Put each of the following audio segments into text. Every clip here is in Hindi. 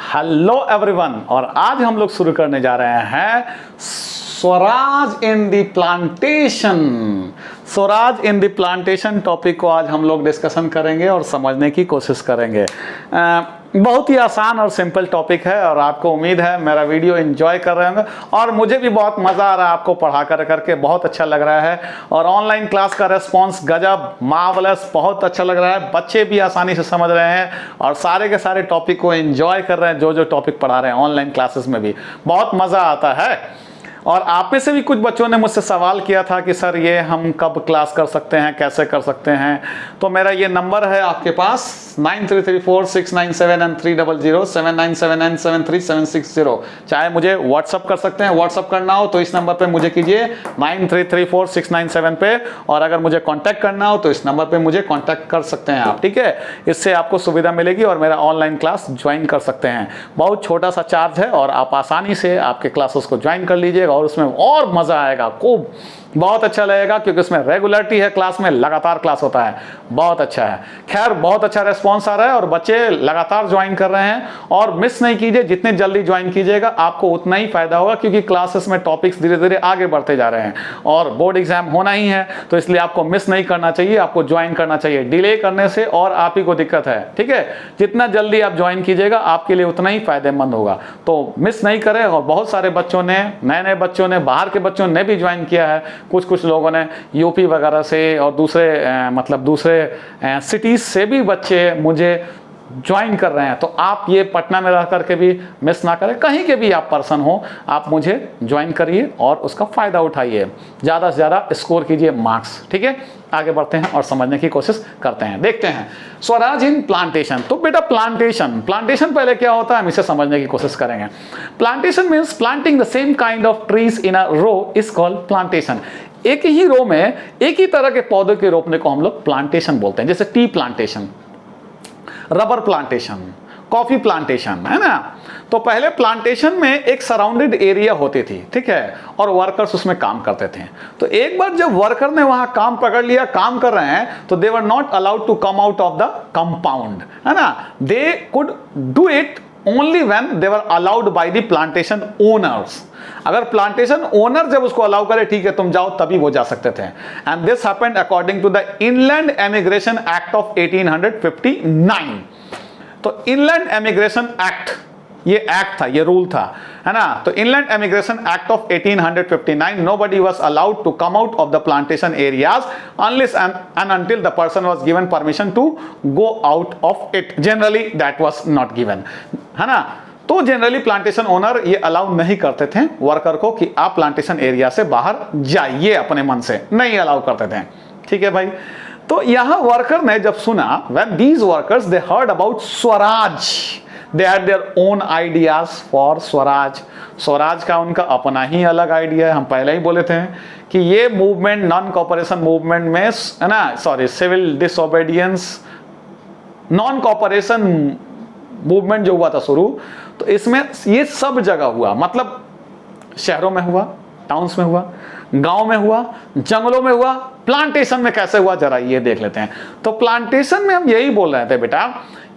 हेलो एवरीवन, और आज हम लोग शुरू करने जा रहे हैं Swaraj in the plantation. Swaraj in the plantation topic को आज हम लोग डिस्कशन करेंगे और समझने की कोशिश करेंगे। बहुत ही आसान और सिंपल टॉपिक है और आपको उम्मीद है मेरा वीडियो एंजॉय कर रहे होंगे और मुझे भी बहुत मज़ा आ रहा है आपको पढ़ा करके बहुत अच्छा लग रहा है। और ऑनलाइन क्लास का रेस्पॉन्स गजब मार्वलस बहुत अच्छा लग रहा है। बच्चे भी आसानी से समझ रहे हैं और सारे के सारे टॉपिक को एंजॉय कर रहे हैं। जो टॉपिक पढ़ा रहे हैं ऑनलाइन क्लासेस में भी बहुत मज़ा आता है। और आप में से भी कुछ बच्चों ने मुझसे सवाल किया था कि सर ये हम कब क्लास कर सकते हैं, कैसे कर सकते हैं। तो मेरा ये नंबर है आपके पास 9334697300 7979737760। चाहे मुझे व्हाट्सअप कर सकते हैं, व्हाट्सअप करना हो तो इस नंबर पे मुझे कीजिए 93346967 पे, और अगर मुझे कांटेक्ट करना हो तो इस नंबर पे मुझे कांटेक्ट कर सकते हैं आप, ठीक है। इससे आपको सुविधा मिलेगी और मेरा ऑनलाइन क्लास ज्वाइन कर सकते हैं। बहुत छोटा सा चार्ज है और आप आसानी से आपके क्लासेस को ज्वाइन कर लीजिएगा और उसमें और मजा आएगा, खूब बहुत अच्छा लगेगा, क्योंकि उसमें रेगुलरिटी है, क्लास में लगातार क्लास होता है, बहुत अच्छा है। खैर बहुत अच्छा रेस्पॉन्स आ रहा है और बच्चे लगातार ज्वाइन कर रहे हैं। और मिस नहीं कीजिए, जितने जल्दी ज्वाइन कीजिएगा आपको उतना ही फायदा होगा, क्योंकि क्लासेस में टॉपिक्स धीरे धीरे आगे बढ़ते जा रहे हैं और बोर्ड एग्जाम होना ही है, तो इसलिए आपको मिस नहीं करना चाहिए, आपको ज्वाइन करना चाहिए। डिले करने से और आप ही को दिक्कत है, ठीक है। जितना जल्दी आप ज्वाइन कीजिएगा आपके लिए उतना ही फायदेमंद होगा, तो मिस नहीं करें। और बहुत सारे बच्चों ने, नए बच्चों ने, बाहर के बच्चों ने भी ज्वाइन किया है। कुछ लोगों ने यूपी वगैरह से और दूसरे सिटीज से भी बच्चे मुझे ज्वाइन कर रहे हैं। तो आप ये पटना में रह करके भी मिस ना करें, कहीं के भी आप पर्सन हो, आप मुझे ज्वाइन करिए और उसका फायदा उठाइए, ज़्यादा से ज़्यादा स्कोर कीजिए मार्क्स, ठीक है। आगे बढ़ते हैं और समझने की कोशिश करते हैं। देखते हैं स्वराज इन प्लांटेशन। तो बेटा प्लांटेशन पहले क्या होता है हम इसे समझने की कोशिश करेंगे। Plantation means planting the same kind of trees in a row is called plantation. एक ही रो में एक ही तरह के पौधे के रोपने को हम लोग प्लांटेशन बोलते हैं। जैसे tea plantation, rubber plantation, coffee plantation, है ना। तो पहले प्लांटेशन में एक सराउंडेड एरिया होती थी, ठीक है, और वर्कर्स उसमें काम करते थे। तो एक बार जब वर्कर ने वहां काम पकड़ लिया, काम कर रहे हैं, तो they were not allowed to come out of the compound, है ना। They could do it only when they were allowed by the plantation owners. अगर प्लांटेशन ओनर जब उसको अलाउ करे, ठीक है तुम जाओ, तभी वो जा सकते थे। And this happened according to the inland emigration act of 1859। तो इनलैंड एमिग्रेशन एक्ट, ये एक्ट था, ये रूल था, है ना। तो inland emigration act of 1859, nobody was allowed to come out of the plantation areas unless and until the person was given permission to go out of it. Generally that was not given, है ना। तो जनरली प्लांटेशन ओनर ये अलाउ नहीं करते थे वर्कर को कि आप प्लांटेशन एरिया से बाहर जाइए, अपने मन से नहीं अलाउ करते थे, ठीक है भाई। तो यहां वर्कर ने जब सुना, when these workers they heard about Swaraj, they had their own ideas for Swaraj. Swaraj का उनका अपना ही अलग आइडिया है। हम पहले ही बोले थे कि ये मूवमेंट नॉन कॉपरेशन मूवमेंट में, है ना, sorry, civil disobedience non cooperation movement जो हुआ था शुरू, तो इसमें ये सब जगह हुआ, मतलब शहरों में हुआ, टाउन्स में हुआ, गांव में हुआ, जंगलों में हुआ, प्लांटेशन में कैसे हुआ जरा ये देख लेते हैं। तो प्लांटेशन में हम यही बोल रहे थे बेटा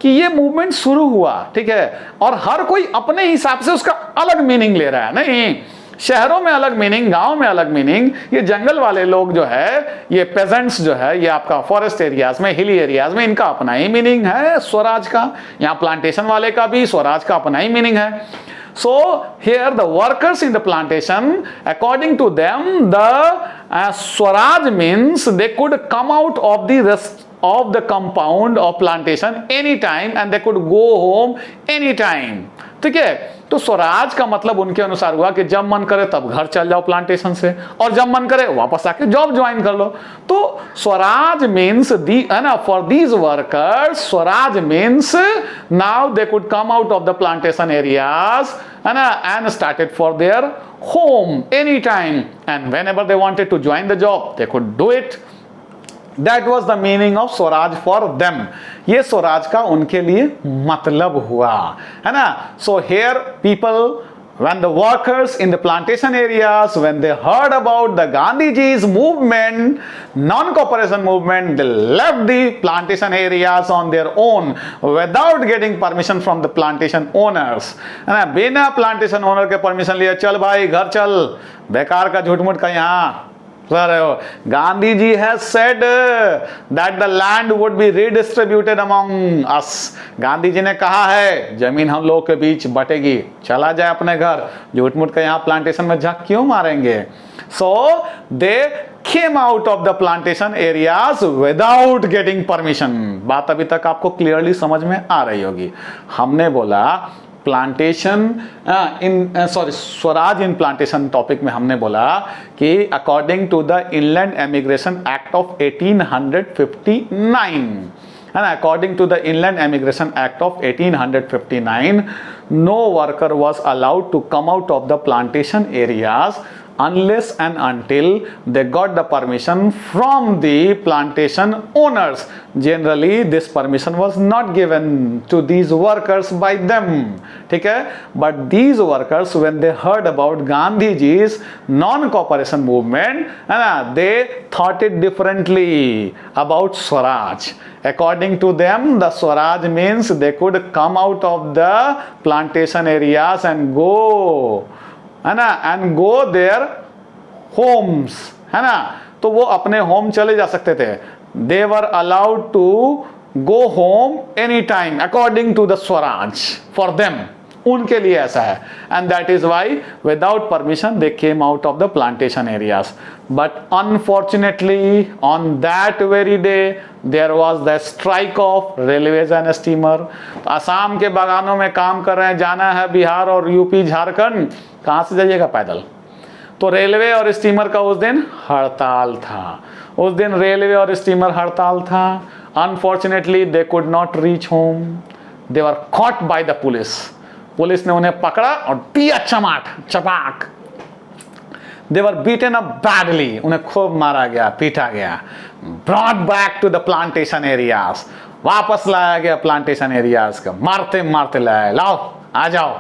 कि ये मूवमेंट शुरू हुआ, ठीक है, और हर कोई अपने हिसाब से उसका अलग मीनिंग ले रहा है। नहीं, शहरों में अलग मीनिंग, गांव में अलग मीनिंग। ये जंगल वाले लोग जो है, ये पेजेंट्स जो है, ये आपका फॉरेस्ट एरियाज में, हिली एरियाज में, इनका अपना ही मीनिंग है स्वराज का। यहाँ प्लांटेशन वाले का भी स्वराज का अपना ही मीनिंग है। So here the workers in the plantation, according to them, the Swaraj means they could come out of the rest of the compound of plantation anytime and they could go home anytime, ठीक है। तो स्वराज का मतलब उनके अनुसार हुआ कि जब मन करे तब घर चल जाओ प्लांटेशन से, और जब मन करे वापस आके जॉब ज्वाइन कर लो। तो स्वराज मीन्स दी, है ना, for these workers Swaraj means now they could come out of the plantation areas, है ना, and started for their home any time and whenever they wanted to join the job they could do it. That was the meaning of Swaraj for them. ये स्वराज का उनके लिए मतलब हुआ, है ना। So here people when the workers in the plantation areas, when they heard about the Gandhiji's movement, non-cooperation movement, they left the plantation areas on their own without getting permission from the plantation owners. है ना, बिना plantation owner के permission लिए चल भाई घर चल, बेकार का झूठ मूठ का यहाँ Gandhi ji has said that the land would be redistributed among us. Gandhi ji ने कहा है जमीन हम लोग के बीच बटेगी, चला जाए अपने घर, झूठ मूठ का यहाँ प्लांटेशन में झक क्यों मारेंगे. So they came out of the plantation areas without getting permission. बात अभी तक आपको क्लियरली समझ में आ रही होगी. हमने बोला plantation Swaraj in plantation topic में हमने बोला कि according to the inland emigration act of 1859, है ना, according to the inland emigration act of 1859, no worker was allowed to come out of the plantation areas unless and until they got the permission from the plantation owners. Generally this permission was not given to these workers by them, ठीक है. But these workers, when they heard about Gandhiji's non-cooperation movement, है ना, they thought it differently about Swaraj. According to them, the Swaraj means they could come out of the plantation areas and go, है ना, and go their homes, है ना, तो वो अपने होम चले जा सकते थे. They were allowed to go home anytime according to the Swaraj for them. उनके लिए ऐसा है. And that is why without permission they came out of the plantation areas. But unfortunately on that very day there was the strike of railways and steamer. Assam के बागानों में काम कर रहे हैं, जाना है बिहार और यूपी झारखंड, कहाँ से जाइएगा पैदल. तो रेलवे और स्टीमर का उस दिन हड़ताल था. उस दिन रेलवे और स्टीमर हड़ताल था. Unfortunately they could not reach home. They were caught by the police. Police ने उन्हें पकड़ा और दिया चपाक. They were beaten up badly. उन्हें खूब मारा गया, पीटा गया. Brought back to the plantation areas. वापस लाया गया प्लांटेशन एरियाज का. मारते मारते लाया, लाओ आ जाओ,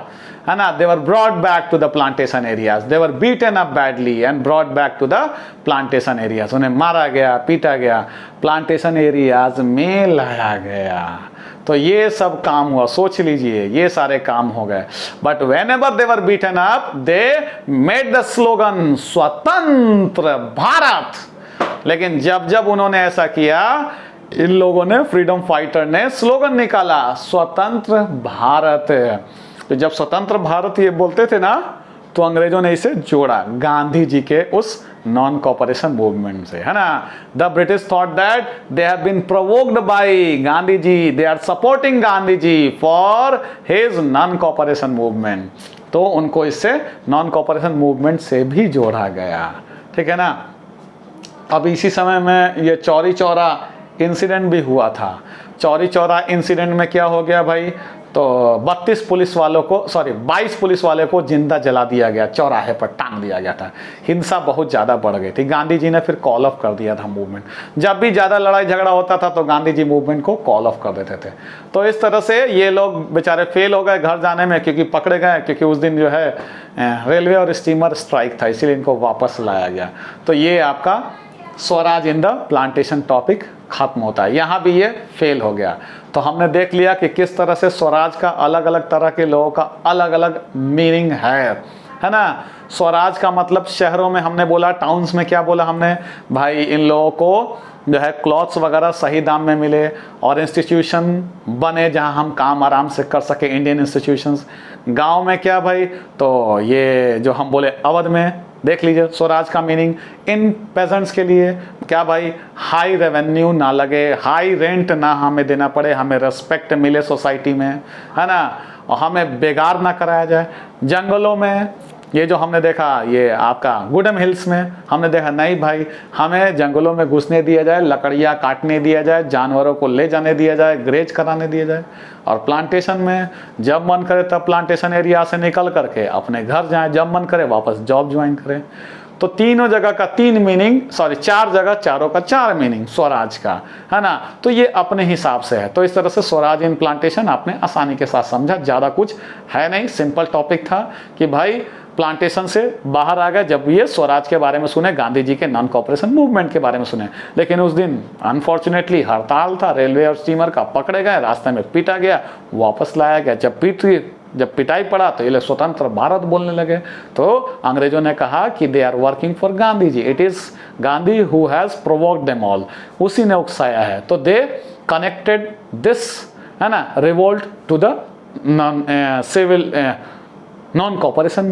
है ना. They were brought back to the plantation areas. They were beaten up badly and brought back to the plantation areas. उन्हें मारा गया, पीटा गया, प्लांटेशन एरियाज में लाया गया. तो ये सब काम हुआ. सोच लीजिए ये सारे काम हो गए. But whenever they were beaten up, they made the slogan स्वतंत्र भारत. लेकिन जब जब उन्होंने ऐसा किया, इन लोगों ने, फ्रीडम फाइटर ने स्लोगन निकाला स्वतंत्र भारत. तो जब स्वतंत्र भारत ये बोलते थे ना, तो अंग्रेजों ने इसे जोड़ा गांधी जी के उस नॉन कॉपरेशन मूवमेंट से, है ना. The British thought that they have been provoked by Gandhi ji, they are supporting Gandhi ji for his non cooperation movement. तो उनको इससे नॉन कॉपरेशन मूवमेंट से भी जोड़ा गया, ठीक है ना. अब इसी समय में ये चौरी चौरा इंसिडेंट भी हुआ था. चौरी चौरा इंसिडेंट में क्या हो गया भाई, तो 22 पुलिस वालों को, 22 पुलिस वाले को जिंदा जला दिया गया, चौराहे पर टांग दिया गया था. हिंसा बहुत ज़्यादा बढ़ गई थी. गांधी जी ने फिर कॉल ऑफ कर दिया था मूवमेंट. जब भी ज़्यादा लड़ाई झगड़ा होता था तो गांधी जी मूवमेंट को कॉल ऑफ कर देते थे. तो इस तरह से ये लोग बेचारे फेल हो गए घर जाने में, क्योंकि पकड़े गए, क्योंकि उस दिन जो है रेलवे और स्टीमर स्ट्राइक था, इसीलिए इनको वापस लाया गया. तो ये आपका Swaraj in the plantation topic खत्म होता है. यहाँ भी ये फेल हो गया. तो हमने देख लिया कि किस तरह से स्वराज का अलग अलग तरह के लोगों का अलग अलग मीनिंग है ना. स्वराज का मतलब शहरों में हमने बोला, टाउन्स में क्या बोला हमने भाई, इन लोगों को जो है क्लॉथ्स वगैरह सही दाम में मिले और इंस्टीट्यूशन बने जहां हम काम आराम से कर सके, इंडियन इंस्टीट्यूशंस. गांव में क्या भाई, तो ये जो हम बोले अवध में देख लीजिए स्वराज का मीनिंग. इन पेजेंट्स के लिए क्या भाई, हाई रेवेन्यू ना लगे, हाई रेंट ना हमें देना पड़े, हमें रेस्पेक्ट मिले सोसाइटी में, है ना, और हमें बेगार ना कराया जाए. जंगलों में ये जो हमने देखा, ये आपका गुडम हिल्स में हमने देखा, नहीं भाई हमें जंगलों में घुसने दिया जाए, लकड़ियाँ काटने दिया जाए, जानवरों को ले जाने दिया जाए, ग्रेज कराने दिया जाए. और प्लांटेशन में जब मन करे तब प्लांटेशन एरिया से निकल करके अपने घर जाएं, जब मन करे वापस जॉब ज्वाइन करें. तो तीनों जगह का तीन मीनिंग, सॉरी चार जगह चारों का चार मीनिंग स्वराज का, है ना। तो ये अपने हिसाब से है। तो इस तरह से स्वराज इन प्लांटेशन आपने आसानी के साथ समझा, ज़्यादा कुछ है नहीं, सिंपल टॉपिक था कि भाई प्लांटेशन से बाहर आ गए जब ये स्वराज के बारे में सुने, गांधी जी के नॉन कॉपरेशन मूवमेंट के बारे में सुने। लेकिन उस दिन अनफॉर्चुनेटली हड़ताल था, रेलवे और स्टीमर का, पकड़े गए, रास्ते में पीटा गया, वापस लाया गया। जब पिटाई पड़ा तो ये लोग स्वतंत्र भारत बोलने लगे। तो अंग्रेजों ने कहा कि they are working for Gandhi ji, it is Gandhi who has provoked them all, उसी ने उकसाया है। तो दे कनेक्टेड दिस, है ना, revolt to the non cooperation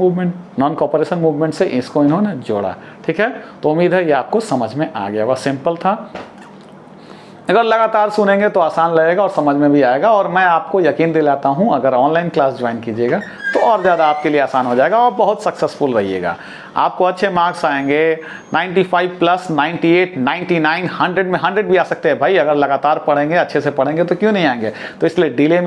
movement से इसको इन्होंने जोड़ा। ठीक है, तो उम्मीद है ये आपको समझ में आ गया। वह सिंपल था, अगर लगातार सुनेंगे तो आसान लगेगा और समझ में भी आएगा। और मैं आपको यकीन दिलाता हूं अगर ऑनलाइन क्लास ज्वाइन कीजिएगा तो और ज़्यादा आपके लिए आसान हो जाएगा और बहुत सक्सेसफुल रहिएगा। आपको अच्छे मार्क्स आएंगे, 95 प्लस, 98, 99, 100 में 100 भी आ सकते हैं भाई। अगर लगातार पढ़ेंगे, अच्छे से पढ़ेंगे तो क्यों नहीं आएंगे। तो इसलिए डिले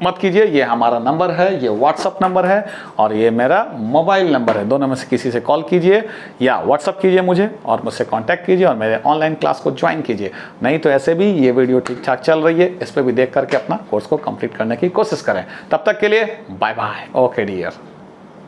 मत कीजिए। ये हमारा नंबर है, ये व्हाट्सअप नंबर है और ये मेरा मोबाइल नंबर है। दोनों में से किसी से कॉल कीजिए या व्हाट्सअप कीजिए मुझे और मुझसे कांटेक्ट कीजिए और मेरे ऑनलाइन क्लास को ज्वाइन कीजिए। नहीं तो ऐसे भी ये वीडियो ठीक ठाक चल रही है, इस पर भी देख करके अपना कोर्स को कंप्लीट करने की कोशिश करें। तब तक के लिए बाय बाय, ओके डियर।